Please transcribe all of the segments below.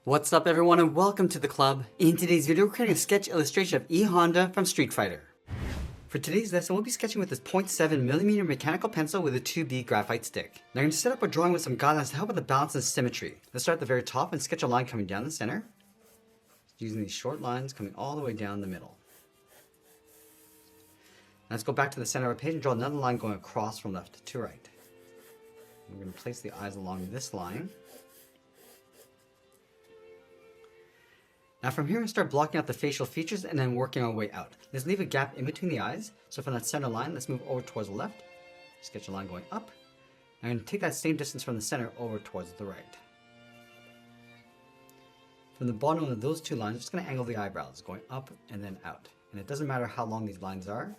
What's up everyone and welcome to the club. In today's video we're creating a sketch illustration of E Honda from Street Fighter. For today's lesson we'll be sketching with this 0.7mm mechanical pencil with a 2B graphite stick. Now I'm going to set up our drawing with some guidelines to help with the balance and symmetry. Let's start at the very top and sketch a line coming down the center, using these short lines coming all the way down the middle. Now let's go back to the center of our page and draw another line going across from left to right. We're going to place the eyes along this line. Now from here, we're going to start blocking out the facial features and then working our way out. Let's leave a gap in between the eyes. So from that center line, let's move over towards the left. Sketch a line going up. I'm going to take that same distance from the center over towards the right. From the bottom of those two lines, I'm just going to angle the eyebrows, going up and then out. And it doesn't matter how long these lines are.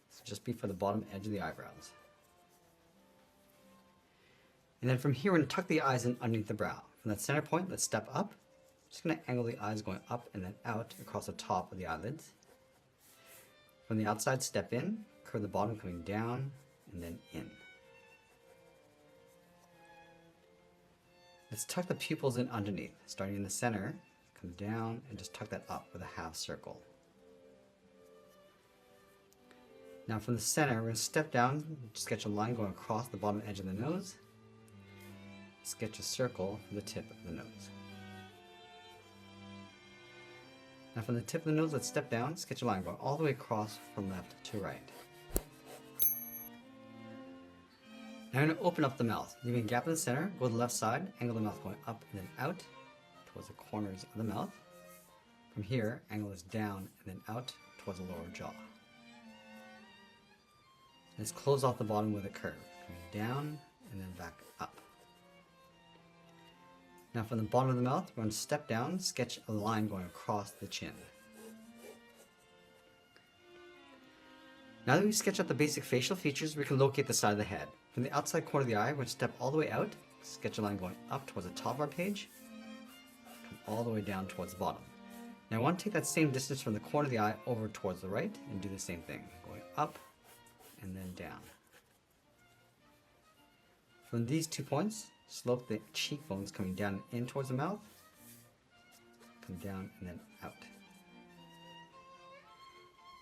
So just be for the bottom edge of the eyebrows. And then from here, we're going to tuck the eyes in underneath the brow. From that center point, let's step up. Just going to angle the eyes going up and then out across the top of the eyelids. From the outside, step in, curve the bottom coming down and then in. Let's tuck the pupils in underneath, starting in the center, come down and just tuck that up with a half circle. Now from the center, we're going to step down, sketch a line going across the bottom edge of the nose, sketch a circle for the tip of the nose. Now from the tip of the nose, let's step down, sketch a line going all the way across from left to right. Now I'm going to open up the mouth, leaving a gap in the center, go to the left side, angle the mouth going up and then out towards the corners of the mouth. From here, angle this down and then out towards the lower jaw. Let's close off the bottom with a curve, coming down and then back up. Now from the bottom of the mouth, we're going to step down, sketch a line going across the chin. Now that we've sketched out the basic facial features, we can locate the side of the head. From the outside corner of the eye, we're going to step all the way out, sketch a line going up towards the top of our page, come all the way down towards the bottom. Now I want to take that same distance from the corner of the eye over towards the right and do the same thing, going up and then down. From these 2 points, slope the cheekbones coming down and in towards the mouth, come down and then out.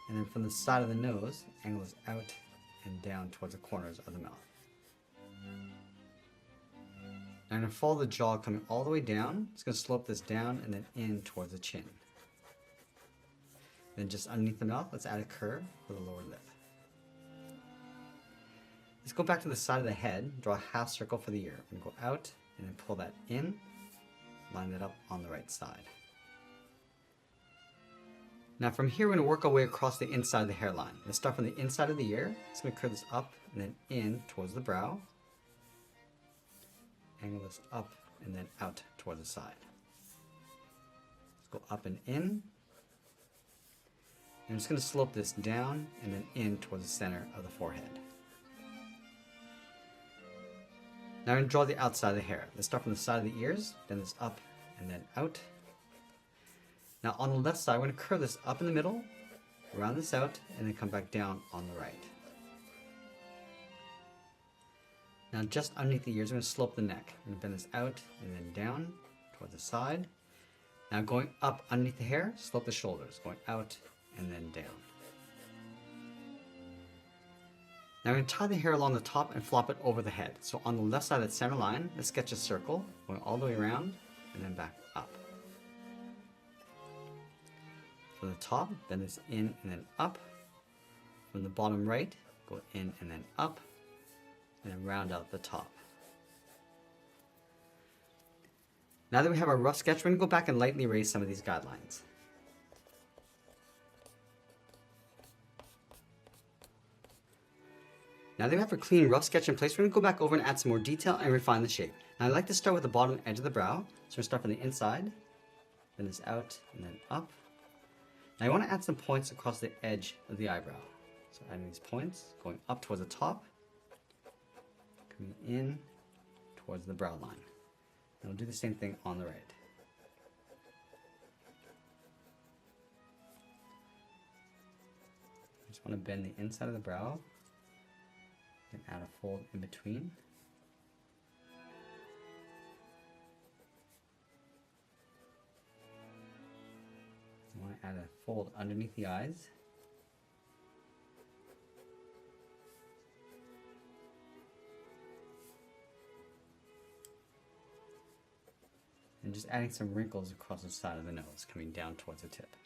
And then from the side of the nose, angle this out and down towards the corners of the mouth. Now I'm going to follow the jaw coming all the way down. It's going to slope this down and then in towards the chin. Then just underneath the mouth, let's add a curve for the lower lip. Let's go back to the side of the head, draw a half circle for the ear. And go out and then pull that in, line that up on the right side. Now from here we're going to work our way across the inside of the hairline. Let's start from the inside of the ear. It's going to curve this up and then in towards the brow. Angle this up and then out towards the side. Let's go up and in. I'm just going to slope this down and then in towards the center of the forehead. Now I'm going to draw the outside of the hair. Let's start from the side of the ears, then this up and then out. Now on the left side, we're going to curve this up in the middle, round this out, and then come back down on the right. Now just underneath the ears, we're going to slope the neck. We're going to bend this out and then down towards the side. Now going up underneath the hair, slope the shoulders, going out and then down. Now I'm going to tie the hair along the top and flop it over the head. So on the left side of that center line, let's sketch a circle going all the way around and then back up. From the top, bend this in and then up. From the bottom right, go in and then up, and then round out the top. Now that we have our rough sketch, we're going to go back and lightly erase some of these guidelines. Now that we have our clean rough sketch in place, we're going to go back over and add some more detail and refine the shape. Now I like to start with the bottom edge of the brow. So we're going to start from the inside, then this out and then up. Now I want to add some points across the edge of the eyebrow. So adding these points, going up towards the top, coming in towards the brow line. And we'll do the same thing on the right. I just want to bend the inside of the brow and add a fold in between. to add a fold underneath the eyes. And just adding some wrinkles across the side of the nose, coming down towards the tip.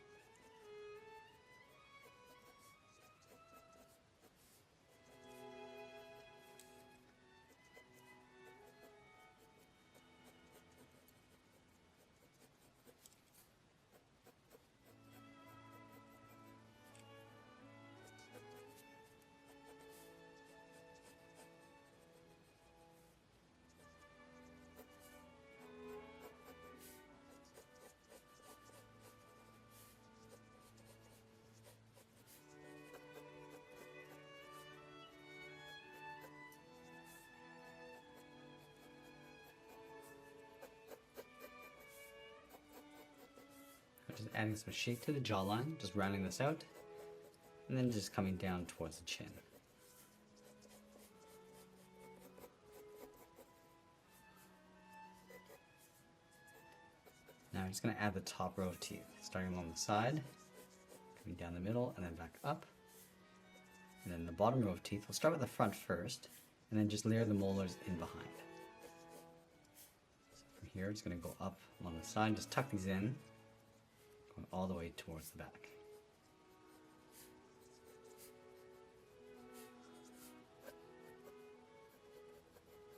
Just adding some shape to the jawline, just rounding this out, and then just coming down towards the chin. Now I'm just going to add the top row of teeth, starting along the side, coming down the middle, and then back up. And then the bottom row of teeth, we'll start with the front first, and then just layer the molars in behind. So from here, it's going to go up along the side, just tuck these in, going all the way towards the back.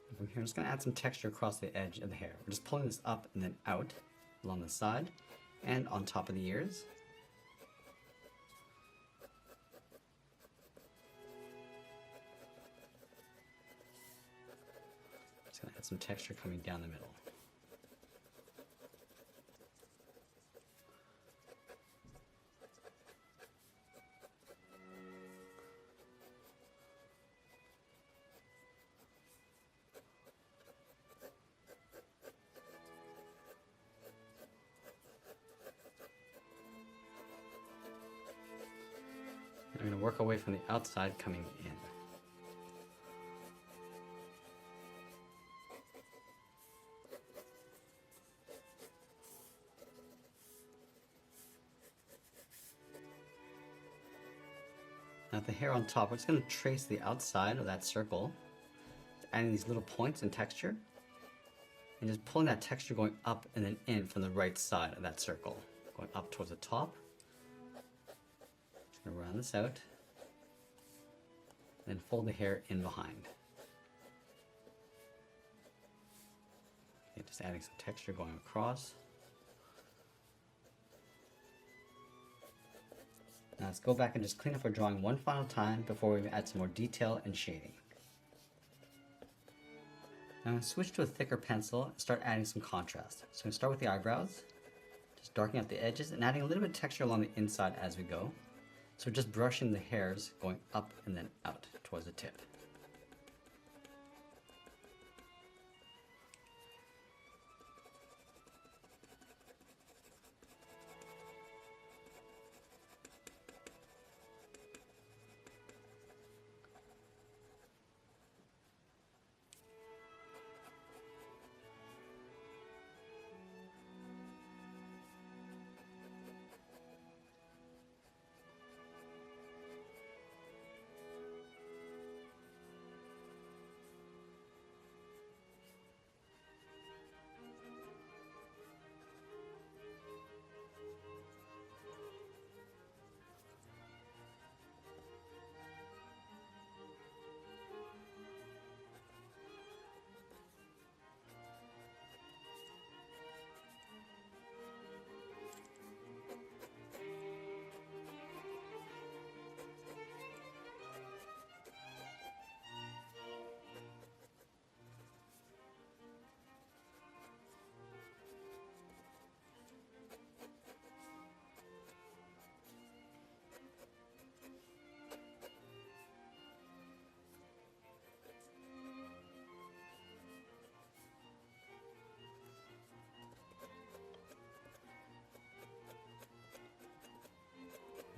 And from here, I'm just going to add some texture across the edge of the hair. We're just pulling this up and then out along the side and on top of the ears. Just going to add some texture coming down the middle. We're going to work our way from the outside coming in. Now the hair on top, we're just going to trace the outside of that circle, adding these little points in texture, and just pulling that texture going up and then in from the right side of that circle, going up towards the top. Just going to round this out, then fold the hair in behind. Okay, just adding some texture going across. Now let's go back and just clean up our drawing one final time before we add some more detail and shading. Now I'm going to switch to a thicker pencil and start adding some contrast. So I'm going to start with the eyebrows, just darkening out the edges and adding a little bit of texture along the inside as we go. So just brushing the hairs going up and then out towards the tip.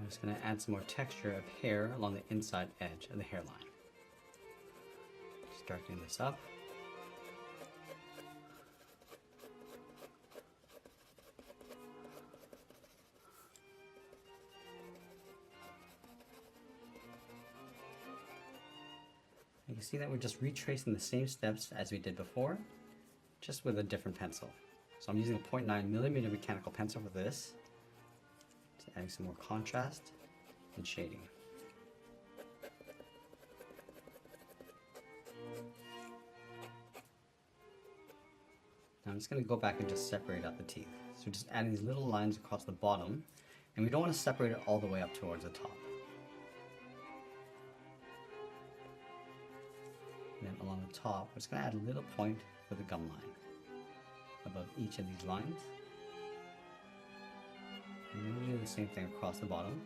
I'm just going to add some more texture of hair along the inside edge of the hairline. Just darkening this up. can see that we're just retracing the same steps as we did before, just with a different pencil. So I'm using a 0.9mm mechanical pencil for this, just adding some more contrast and shading. Now I'm just going to go back and just separate out the teeth. So we're just adding these little lines across the bottom, and we don't want to separate it all the way up towards the top. And then along the top, we're just going to add a little point for the gum line above each of these lines. And then we'll do the same thing across the bottom,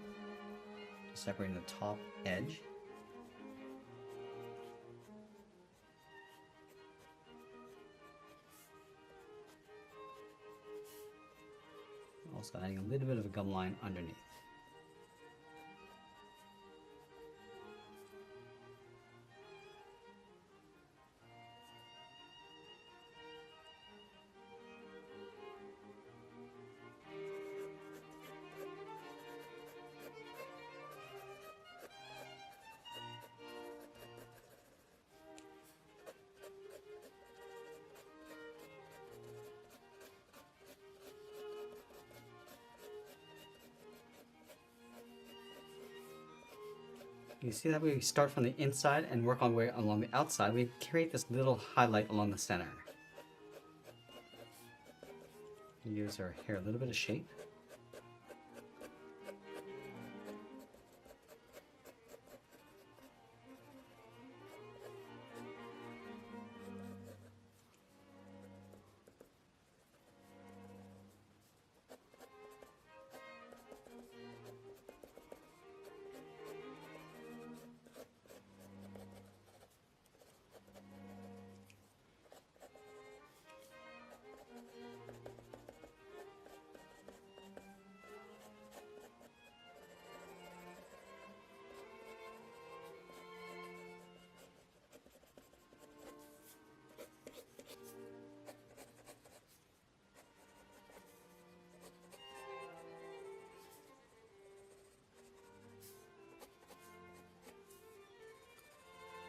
just separating the top edge. Also adding a little bit of a gum line underneath. You see that we start from the inside and work our way along the outside. We create this little highlight along the center. We use our hair a little bit of shape.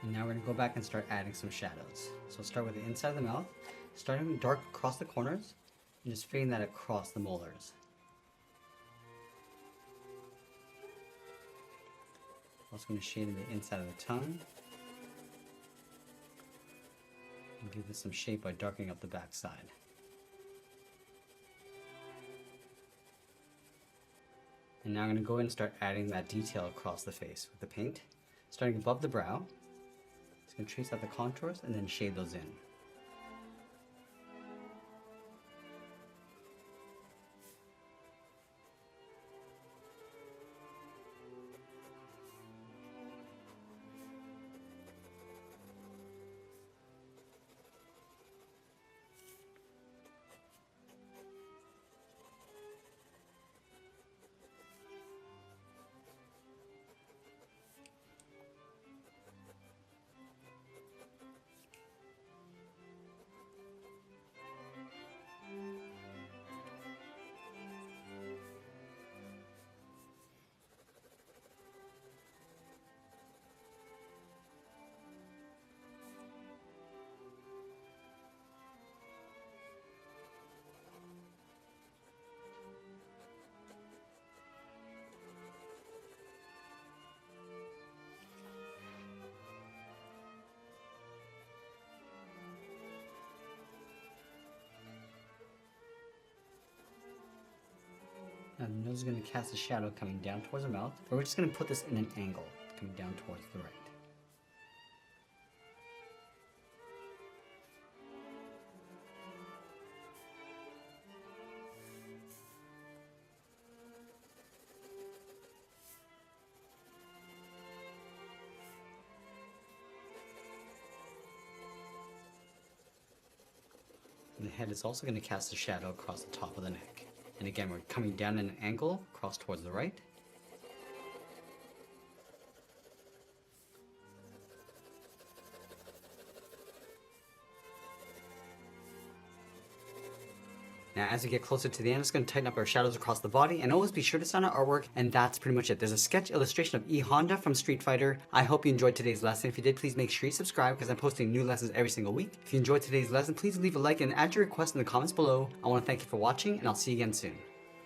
And now we're going to go back and start adding some shadows. So we'll start with the inside of the mouth, starting dark across the corners, and just fading that across the molars. Also going to shade in the inside of the tongue. And give this some shape by darkening up the back side. And now I'm going to go in and start adding that detail across the face with the paint, starting above the brow. Just going to trace out the contours and then shade those in. Now the nose is going to cast a shadow coming down towards the mouth, but we're just going to put this in an angle, coming down towards the right. And the head is also going to cast a shadow across the top of the neck. And again, we're coming down in an angle, across towards the right. Now, as we get closer to the end, I'm just going to tighten up our shadows across the body, and always be sure to sign our artwork, and that's pretty much it. There's a sketch illustration of E Honda from Street Fighter. I hope you enjoyed today's lesson. If you did, please make sure you subscribe because I'm posting new lessons every single week. If you enjoyed today's lesson, please leave a like and add your request in the comments below. I want to thank you for watching, and I'll see you again soon.